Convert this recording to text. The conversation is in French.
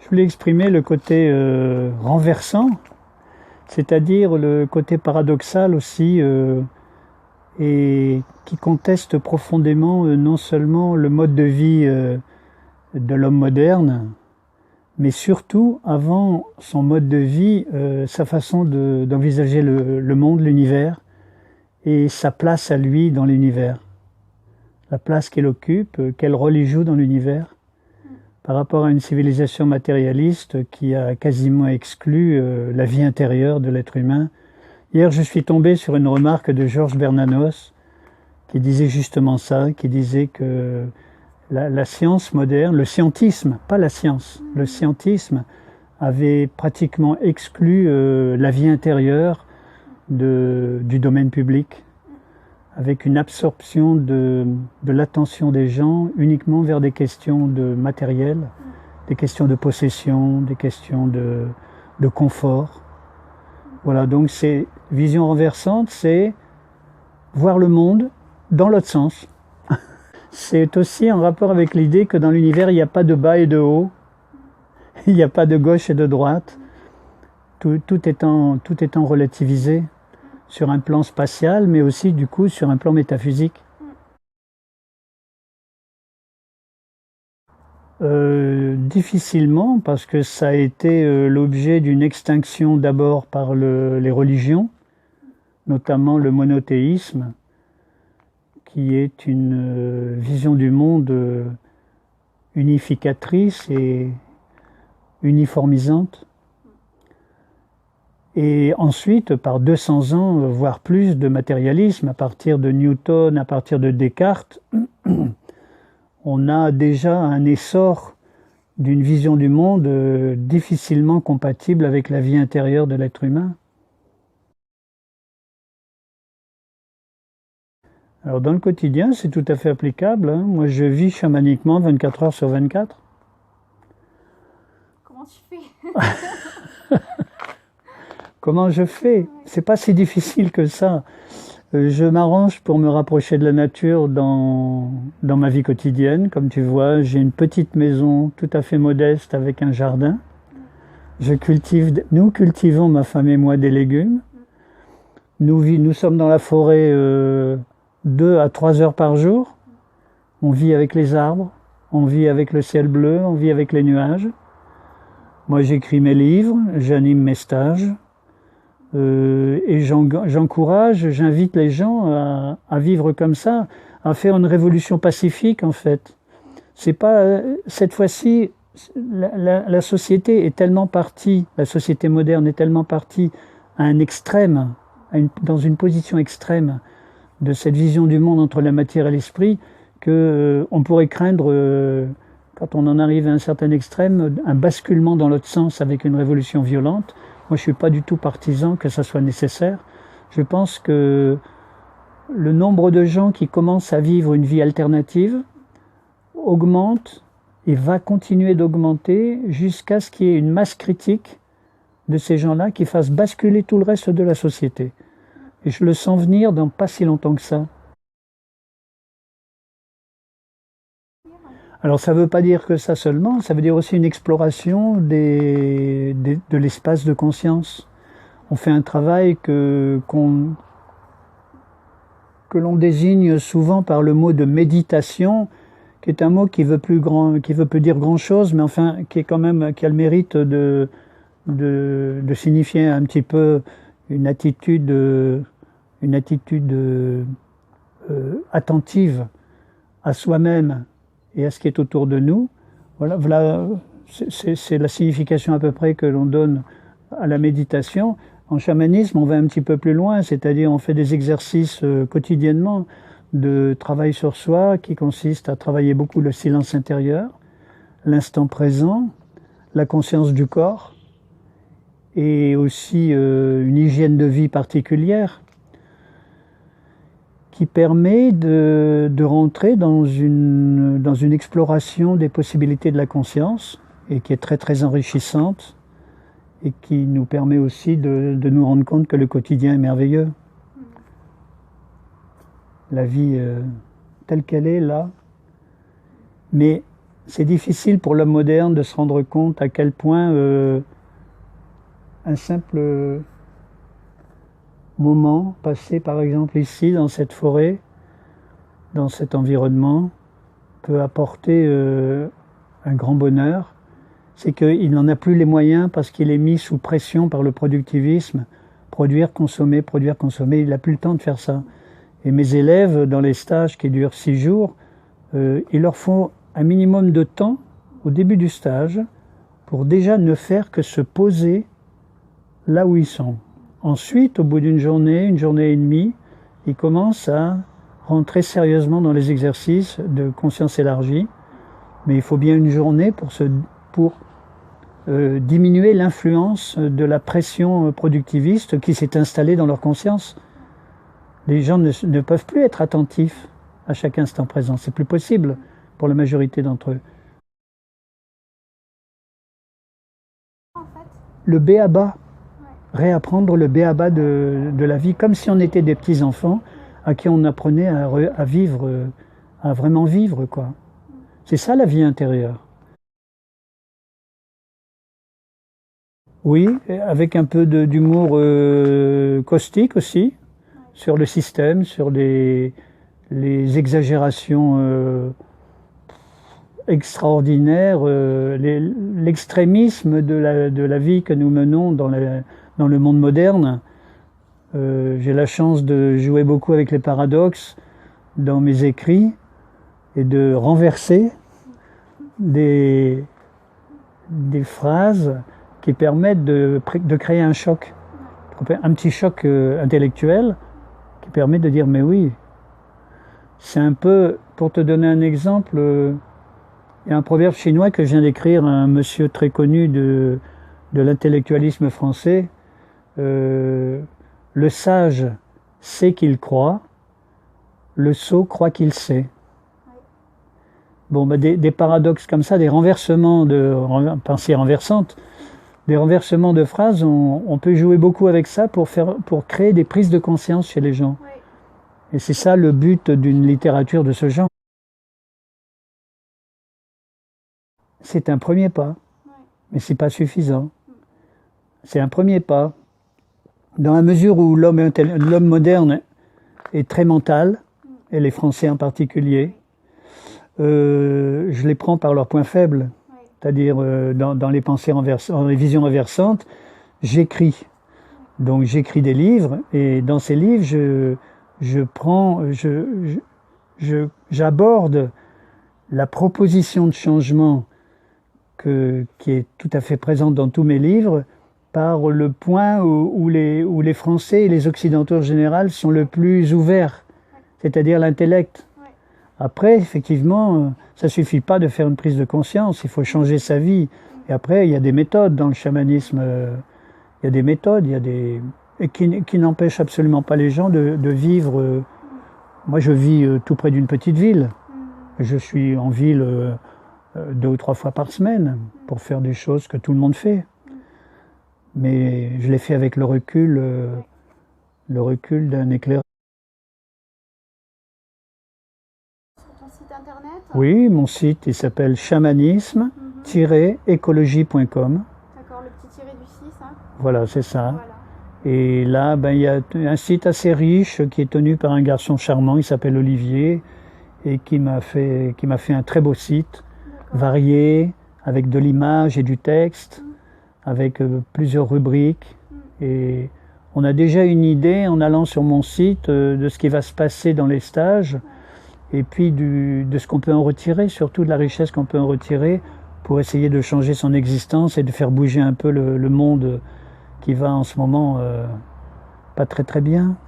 Je voulais exprimer le côté renversant, c'est-à-dire le côté paradoxal aussi, et qui conteste profondément non seulement le mode de vie de l'homme moderne, mais surtout, avant son mode de vie, sa façon d'envisager le monde, l'univers, et sa place à lui dans l'univers. La place qu'il occupe, quel rôle il joue dans l'univers, par rapport à une civilisation matérialiste qui a quasiment exclu la vie intérieure de l'être humain. Hier, je suis tombé sur une remarque de Georges Bernanos, qui disait justement ça, qui disait que la science moderne, le scientisme, pas la science, le scientisme avait pratiquement exclu la vie intérieure du domaine public, avec une absorption de l'attention des gens uniquement vers des questions de matériel, des questions de possession, des questions de confort. Voilà, donc c'est vision renversante, c'est voir le monde dans l'autre sens. C'est aussi en rapport avec l'idée que dans l'univers, il n'y a pas de bas et de haut, il n'y a pas de gauche et de droite, tout étant relativisé sur un plan spatial, mais aussi du coup sur un plan métaphysique. Difficilement, parce que ça a été l'objet d'une extinction d'abord par les religions, notamment le monothéisme, qui est une vision du monde unificatrice et uniformisante. Et ensuite, par 200 ans, voire plus de matérialisme, à partir de Newton, à partir de Descartes, on a déjà un essor d'une vision du monde difficilement compatible avec la vie intérieure de l'être humain. Alors dans le quotidien, c'est tout à fait applicable. Hein. Moi, je vis chamaniquement 24 heures sur 24. Comment tu fais? Comment je fais? C'est pas si difficile que ça. Je m'arrange pour me rapprocher de la nature dans ma vie quotidienne. Comme tu vois, j'ai une petite maison tout à fait modeste avec un jardin. Nous cultivons, ma femme et moi, des légumes. Nous sommes dans la forêt 2 à 3 heures par jour. On vit avec les arbres, on vit avec le ciel bleu, on vit avec les nuages. Moi, j'écris mes livres, j'anime mes stages. Et j'encourage, j'invite les gens à vivre comme ça, à faire une révolution pacifique en fait. C'est pas cette fois-ci, la société est tellement partie, la société moderne est tellement partie à un extrême, dans une position extrême de cette vision du monde entre la matière et l'esprit, que on pourrait craindre, quand on en arrive à un certain extrême, un basculement dans l'autre sens avec une révolution violente. Moi, je ne suis pas du tout partisan que ça soit nécessaire. Je pense que le nombre de gens qui commencent à vivre une vie alternative augmente et va continuer d'augmenter jusqu'à ce qu'il y ait une masse critique de ces gens-là qui fasse basculer tout le reste de la société. Et je le sens venir dans pas si longtemps que ça. Alors ça ne veut pas dire que ça seulement, ça veut dire aussi une exploration de l'espace de conscience. On fait un travail que l'on désigne souvent par le mot de méditation, qui est un mot qui veut plus dire grand chose, mais enfin qui a le mérite de signifier un petit peu une attitude attentive à soi-même et à ce qui est autour de nous. Voilà, c'est la signification à peu près que l'on donne à la méditation. En chamanisme, on va un petit peu plus loin, c'est-à-dire on fait des exercices quotidiennement de travail sur soi qui consiste à travailler beaucoup le silence intérieur, l'instant présent, la conscience du corps et aussi une hygiène de vie particulière qui permet de rentrer dans une exploration des possibilités de la conscience et qui est très très enrichissante et qui nous permet aussi de nous rendre compte que le quotidien est merveilleux. La vie telle qu'elle est là. Mais c'est difficile pour l'homme moderne de se rendre compte à quel point un simple moment passé par exemple ici dans cette forêt, dans cet environnement, peut apporter un grand bonheur. C'est qu'il n'en a plus les moyens parce qu'il est mis sous pression par le productivisme, produire, consommer, il n'a plus le temps de faire ça. Et mes élèves, dans les stages qui durent 6 jours, il leur faut un minimum de temps au début du stage pour déjà ne faire que se poser là où ils sont. Ensuite, au bout d'une journée et demie, ils commencent à rentrer sérieusement dans les exercices de conscience élargie. Mais il faut bien une journée pour diminuer l'influence de la pression productiviste qui s'est installée dans leur conscience. Les gens ne peuvent plus être attentifs à chaque instant présent. C'est plus possible pour la majorité d'entre eux. En fait, Le b.a.-ba, réapprendre le b.a.-ba de la vie, comme si on était des petits-enfants à qui on apprenait à vivre, à vraiment vivre, quoi. C'est ça la vie intérieure. Oui, avec un peu d'humour caustique aussi, sur le système, sur les exagérations extraordinaires, l'extrémisme de la vie que nous menons dans le monde moderne. J'ai la chance de jouer beaucoup avec les paradoxes dans mes écrits et de renverser des phrases qui permettent de créer un choc, un petit choc intellectuel qui permet de dire mais oui, c'est un peu, pour te donner un exemple, il y a un proverbe chinois que je viens d'écrire à un monsieur très connu de l'intellectualisme français. Le sage sait qu'il croit, le sot croit qu'il sait. Bon, des paradoxes comme ça, des renversements de pensée renversante, des renversements de phrases, on peut jouer beaucoup avec ça pour créer des prises de conscience chez les gens. oui. Et c'est ça le but d'une littérature de ce genre. C'est un premier pas, mais c'est pas suffisant. C'est un premier pas. Dans la mesure où l'homme moderne est très mental, et les Français en particulier, je les prends par leurs points faibles. C'est-à-dire dans les pensées renversantes, dans les visions renversantes, j'écris. Donc j'écris des livres, et dans ces livres, j'aborde la proposition de changement qui est tout à fait présente dans tous mes livres, par le point où les Français et les Occidentaux en général sont le plus ouverts, c'est-à-dire l'intellect. Après, effectivement, ça suffit pas de faire une prise de conscience, il faut changer sa vie. Et après, il y a des méthodes dans le chamanisme, il y a des méthodes, et qui n'empêchent absolument pas les gens de vivre. Moi, je vis tout près d'une petite ville. Je suis en ville 2 ou 3 fois par semaine pour faire des choses que tout le monde fait. Mais je l'ai fait avec le recul d'un éclaireur. Sur ton site internet? Oui, mon site, il s'appelle chamanisme-écologie.com. D'accord, le petit tiré du 6, hein? Voilà, c'est ça. Voilà. Et là, il y a un site assez riche qui est tenu par un garçon charmant, il s'appelle Olivier, et qui m'a fait un très beau site, varié, avec de l'image et du texte, avec plusieurs rubriques. Et on a déjà une idée, en allant sur mon site, de ce qui va se passer dans les stages, et puis de ce qu'on peut en retirer, surtout de la richesse qu'on peut en retirer, pour essayer de changer son existence et de faire bouger un peu le monde qui va en ce moment pas très très bien.